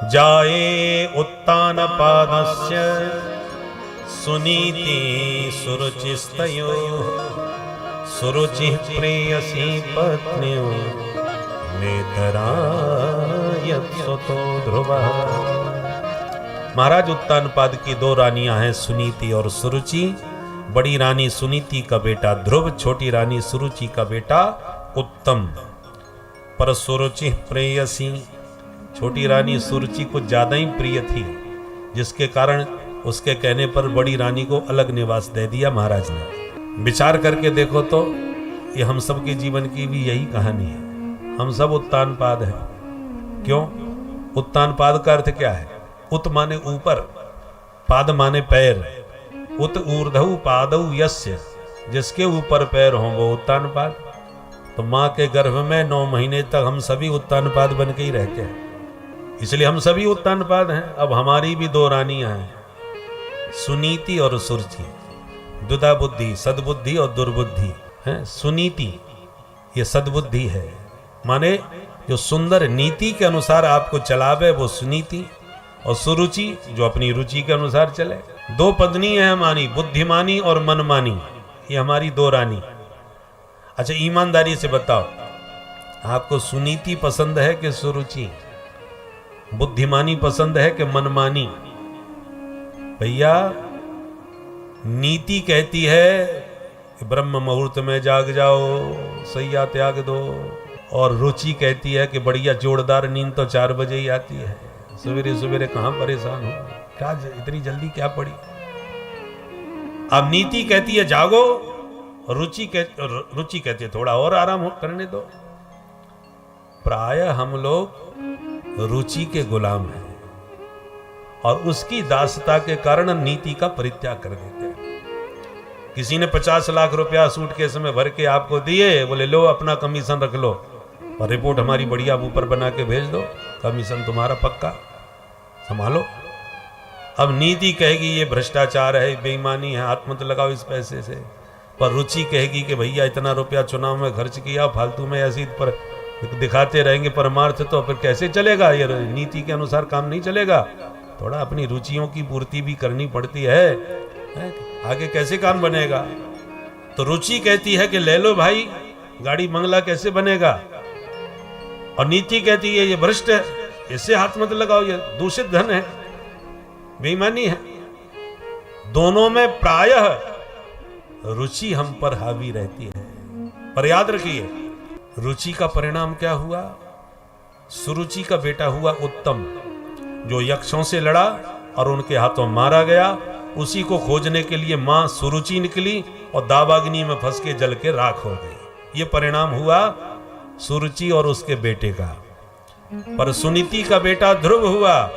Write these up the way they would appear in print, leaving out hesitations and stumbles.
जाये उत्तानपादस्य सुनीति सुरुचिस्तयोः सुरुचिः प्रेयसी पत्न्यो नेतरायत्सुतो ध्रुवः। महाराज उत्तानपाद की दो रानियां हैं, सुनीति और सुरुचि। बड़ी रानी सुनीति का बेटा ध्रुव, छोटी रानी सुरुचि का बेटा उत्तम। पर सुरुचि प्रेयसी, छोटी रानी सुरुचि कुछ ज्यादा ही प्रिय थी, जिसके कारण उसके कहने पर बड़ी रानी को अलग निवास दे दिया महाराज ने। विचार करके देखो तो ये हम सब के जीवन की भी यही कहानी है। हम सब उत्तानपाद हैं। क्यों? उत्तानपाद का अर्थ क्या है? उत माने ऊपर, पाद माने पैर। उत ऊर्ध्व पादौ यस्य, जिसके ऊपर पैर हों वो उत्तानपाद। तो माँ के गर्भ में 9 महीने तक हम सभी उत्तानपाद बन के ही रहते हैं, इसलिए हम सभी उत्तानपाद हैं। अब हमारी भी दो रानियां हैं, सुनीति और सुरुचि। दुधा बुद्धि, सद्बुद्धि और दुर्बुद्धि है। सुनीति ये सद्बुद्धि है, माने जो सुंदर नीति के अनुसार आपको चलावे वो सुनीति, और सुरुचि जो अपनी रुचि के अनुसार चले। दो पत्नी है हमारी, बुद्धिमानी और मनमानी, ये हमारी दो रानी। अच्छा ईमानदारी से बताओ, आपको सुनीति पसंद है कि सुरुचि? बुद्धिमानी पसंद है कि मनमानी? भैया नीति कहती है कि ब्रह्म मुहूर्त में जाग जाओ, सैया त्याग दो, और रुचि कहती है कि बढ़िया जोरदार नींद तो 4 बजे ही आती है। सवेरे सवेरे कहां परेशान हो, क्या इतनी जल्दी क्या पड़ी? अब नीति कहती है जागो, रुचि कहती है थोड़ा और आराम करने दो। प्रायः हम लोग रुचि के गुलाम हैं और उसकी दासता के कारण नीति का परित्याग कर देते हैं। किसी ने 50 लाख रुपया सूटकेस में भर के आपको दिए, बोले लो अपना कमीशन रख लो और रिपोर्ट हमारी बढ़िया ऊपर बना के भेज दो, कमीशन तुम्हारा पक्का, संभालो। अब नीति कहेगी ये भ्रष्टाचार है, बेईमानी है, हाथ मत लगाओ इस पैसे से। पर रुचि कहेगी कि भैया इतना रुपया चुनाव में खर्च किया, फालतू में ऐसी पर दिखाते रहेंगे परमार्थ, तो फिर कैसे चलेगा? ये नीति के अनुसार काम नहीं चलेगा। थोड़ा अपनी रुचियों की पूर्ति भी करनी पड़ती है, आगे कैसे काम बनेगा? तो रुचि कहती है कि ले लो भाई, गाड़ी बंगला कैसे बनेगा? और नीति कहती है ये भ्रष्ट है, इससे हाथ मत लगाओ, ये दूषित धन है, बेईमानी है। दोनों में प्रायः रुचि हम पर हावी रहती है। पर याद रखिए, रुचि का परिणाम क्या हुआ? सुरुचि का बेटा हुआ उत्तम, जो यक्षों से लड़ा और उनके हाथों मारा गया। उसी को खोजने के लिए मां सुरुचि निकली और दावाग्नि में फंस के जल के राख हो गई। ये परिणाम हुआ सुरुचि और उसके बेटे का। पर सुनीति का बेटा ध्रुव हुआ,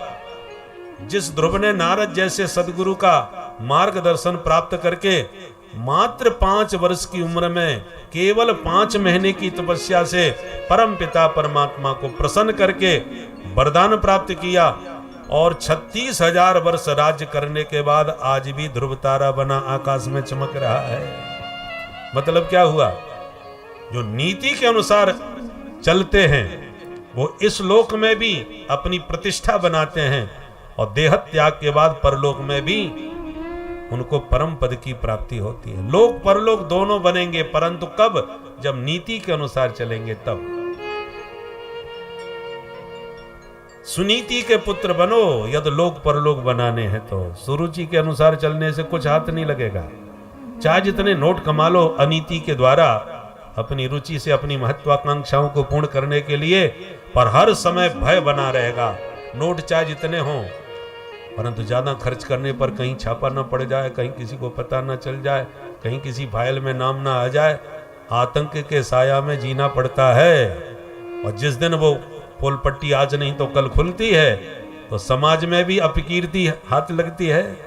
जिस ध्रुव ने नारद जैसे सदगुरु का मार्गदर्शन प्राप्त करके मात्र 5 वर्ष की उम्र में केवल 5 महीने की तपस्या से परम पिता परमात्मा को प्रसन्न करके वरदान प्राप्त किया, और 36,000 वर्ष राज्य करने के बाद आज भी ध्रुव तारा बना आकाश में चमक रहा है। मतलब क्या हुआ? जो नीति के अनुसार चलते हैं वो इस लोक में भी अपनी प्रतिष्ठा बनाते हैं, और देह त्याग के बाद परलोक में भी उनको परम पद की प्राप्ति होती है। लोक परलोक दोनों बनेंगे, परंतु कब? जब नीति के अनुसार चलेंगे तब। सुनीति के पुत्र बनो यदि लोक परलोक बनाने हैं तो। सुरुचि के अनुसार चलने से कुछ हाथ नहीं लगेगा। चाहे जितने नोट कमा लो अनीति के द्वारा, अपनी रुचि से अपनी महत्वाकांक्षाओं को पूर्ण करने के लिए, पर हर समय भय बना रहेगा। नोट चाहे जितने हों, परंतु ज्यादा खर्च करने पर कहीं छापा न पड़ जाए, कहीं किसी को पता न चल जाए, कहीं किसी फाइल में नाम ना आ जाए, आतंक के साया में जीना पड़ता है। और जिस दिन वो पोल पट्टी आज नहीं तो कल खुलती है, तो समाज में भी अपकीर्ति हाथ लगती है,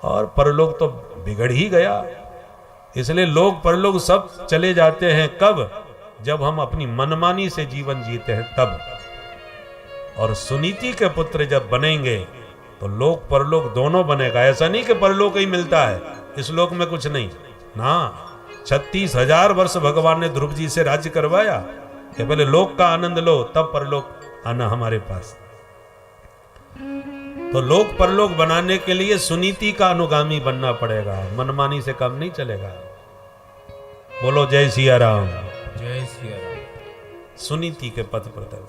और परलोक तो बिगड़ ही गया। इसलिए लोग परलोक सब चले जाते हैं कब? जब हम अपनी मनमानी से जीवन जीते हैं तब। और सुनीति के पुत्र जब बनेंगे तो लोक परलोक दोनों बनेगा। ऐसा नहीं कि परलोक ही मिलता है, इस लोक में कुछ नहीं ना। 36,000 वर्ष भगवान ने ध्रुव जी से राज्य करवाया कि पहले लोक का आनंद लो, तब परलोक आना हमारे पास। तो लोक परलोक बनाने के लिए सुनीति का अनुगामी बनना पड़ेगा, मनमानी से काम नहीं चलेगा। बोलो जय सिया राम। जय सिया राम। सुनीति के पथ पर।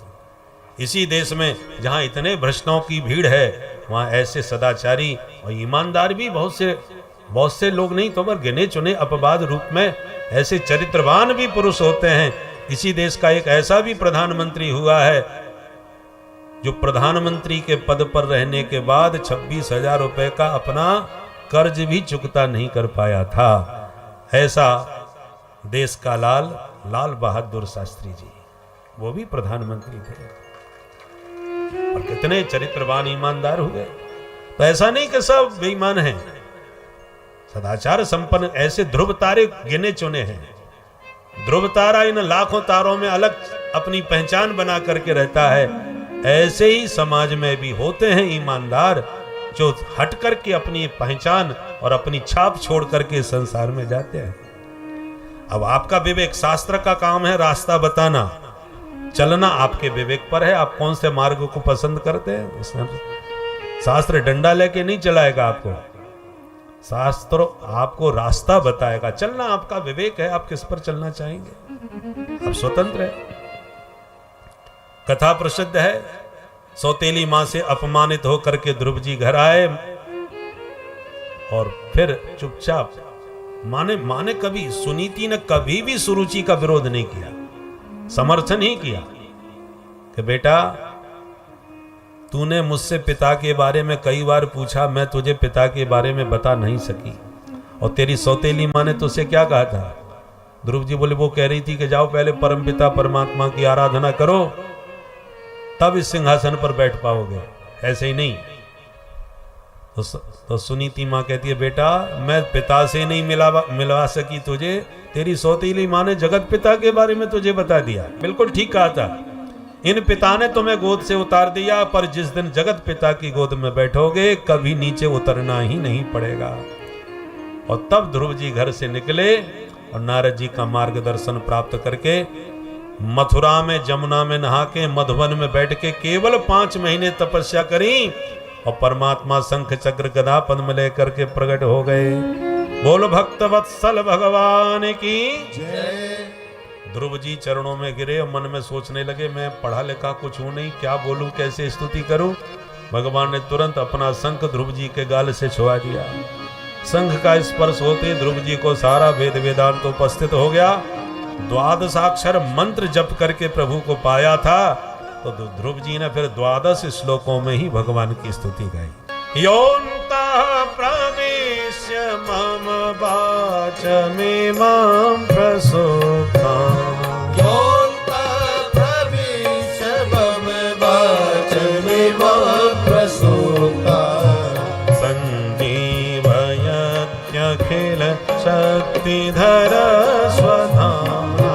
इसी देश में जहां इतने भ्रष्टों की भीड़ है, वहां ऐसे सदाचारी और ईमानदार भी बहुत से लोग नहीं तो पर गिने चुने अपवाद रूप में ऐसे चरित्रवान भी पुरुष होते हैं। इसी देश का एक ऐसा भी प्रधानमंत्री हुआ है जो प्रधानमंत्री के पद पर रहने के बाद 26,000 रुपए का अपना कर्ज भी चुकता नहीं कर पाया था। ऐसा देश का लाल बहादुर शास्त्री जी, वो भी प्रधानमंत्री थे और कितने चरित्रवान ईमानदार हुए। तो ऐसा नहीं कि सब बेईमान हैं, सदाचार संपन्न ऐसे ध्रुव तारे गिने चुने हैं। ध्रुव तारा इन लाखों तारों में अलग अपनी पहचान बना करके रहता है। ऐसे ही समाज में भी होते हैं ईमानदार जो हट करके अपनी पहचान और अपनी छाप छोड़ करके संसार में जाते हैं। अब आपका विवेक, शास्त्र का काम है रास्ता बताना, चलना आपके विवेक पर है। आप कौन से मार्ग को पसंद करते हैं, शास्त्र डंडा लेके नहीं चलाएगा आपको, शास्त्र आपको रास्ता बताएगा। चलना आपका विवेक है, आप किस पर चलना चाहेंगे, आप स्वतंत्र है। कथा प्रसिद्ध है, सौतेली मां से अपमानित होकर के ध्रुव जी घर आए और फिर चुपचाप माने कभी सुनीति ने कभी भी सुरुचि का विरोध नहीं किया, समर्थन ही किया कि बेटा तूने मुझसे पिता के बारे में कई बार पूछा, मैं तुझे पिता के बारे में बता नहीं सकी। और तेरी सौतेली मां ने तुझसे क्या कहा था? ध्रुव जी बोले, वो कह रही थी कि जाओ पहले परमपिता परमात्मा की आराधना करो, तब इस सिंहासन पर बैठ पाओगे, ऐसे ही नहीं। तो सुनीति मां कहती है, बेटा मैं पिता से नहीं मिलवा सकी तुझे, तेरी सौतेली मां ने जगत पिता के बारे में तुझे बता दिया। बिल्कुल ठीक कहा था, इन पिता ने तुम्हें गोद से उतार दिया, पर जिस दिन जगत पिता की गोद में बैठोगे कभी नीचे उतरना ही नहीं पड़ेगा। और तब ध्रुव जी घर से निकले और नारद जी का मार्गदर्शन प्राप्त करके मथुरा में जमुना में नहा के मधुबन में बैठ के केवल 5 महीने तपस्या करी और परमात्मा शंख चक्र गदा पद्म लेकर के प्रकट हो गए। बोल भक्त वत्सल भगवान की जय। ध्रुव जी चरणों में गिरे और मन में सोचने लगे, मैं पढ़ा लिखा कुछ हूं नहीं, क्या बोलूं, कैसे स्तुति करूं। भगवान ने तुरंत अपना शंख ध्रुव जी के गाल से छुआ दिया। शंख का स्पर्श होते ध्रुव जी को सारा वेद वेदांत उपस्थित हो गया। 12 मंत्र जप करके प्रभु को पाया था। तो ध्रुव जी ने फिर 12 श्लोकों में ही भगवान की स्तुति गाई। योऽन्तः प्रविश्य मम वाचमिमां प्रसुप्ताम्, योऽन्तः प्रविश्य मम वाचमिमां प्रसुप्ताम्, सञ्जीवयत्यखिल शक्तिधर स्वधाम्ना,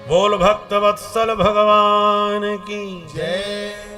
बोल भक्त वत्सल भगवान की जय।